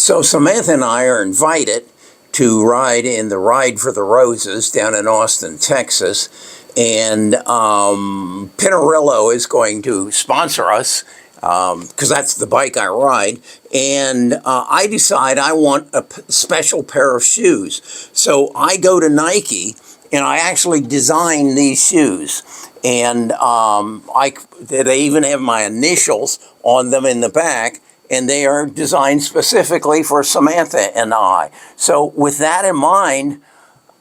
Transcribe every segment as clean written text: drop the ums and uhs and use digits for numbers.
So Samantha and I are invited to ride in the Ride for the Roses down in Austin, Texas. And Pinarello is going to sponsor us because that's the bike I ride. And I decide I want a special pair of shoes. So I go to Nike and I actually design these shoes. And they even have my initials on them in the back. And they are designed specifically for Samantha and I. So with that in mind,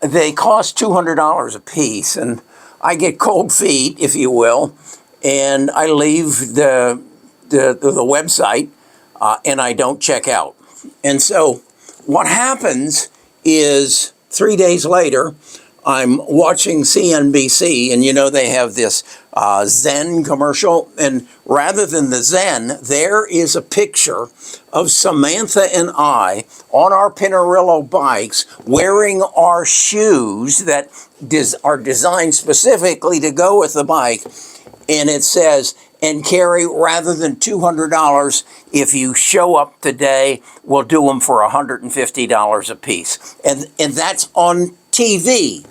they cost $200 a piece. And I get cold feet, if you will, and I leave the website and I don't check out. And so what happens is 3 days later, I'm watching CNBC, and you know they have this Zen commercial, and rather than the Zen, there is a picture of Samantha and I on our Pinarello bikes wearing our shoes that are designed specifically to go with the bike, and it says, and Kerry, rather than $200, if you show up today, we'll do them for $150 a piece. And that's on TV.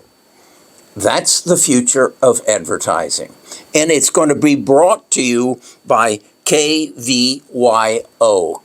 That's the future of advertising. And it's going to be brought to you by KVYO,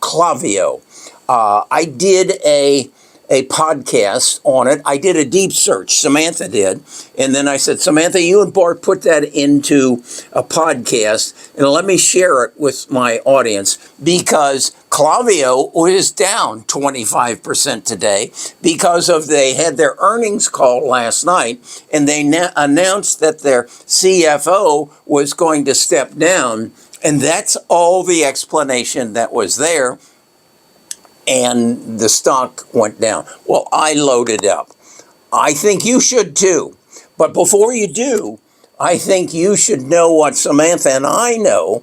Klaviyo. I did a podcast on it. I did a deep search, Samantha did. And then I said, Samantha, you and Bart put that into a podcast and let me share it with my audience, because Klaviyo is down 25% today because they had their earnings call last night, and they announced that their CFO was going to step down. And that's all the explanation that was there. And the stock went down. Well, I loaded up. I think you should too. But before you do, I think you should know what Samantha and I know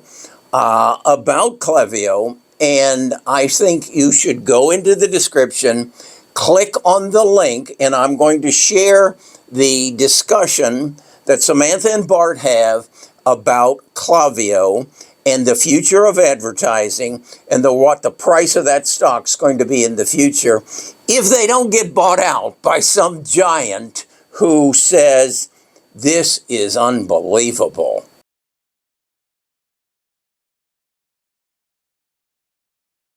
about Klaviyo. And I think you should go into the description, click on the link, and I'm going to share the discussion that Samantha and Bart have about Klaviyo and the future of advertising, and what the price of that stock's going to be in the future if they don't get bought out by some giant who says, this is unbelievable.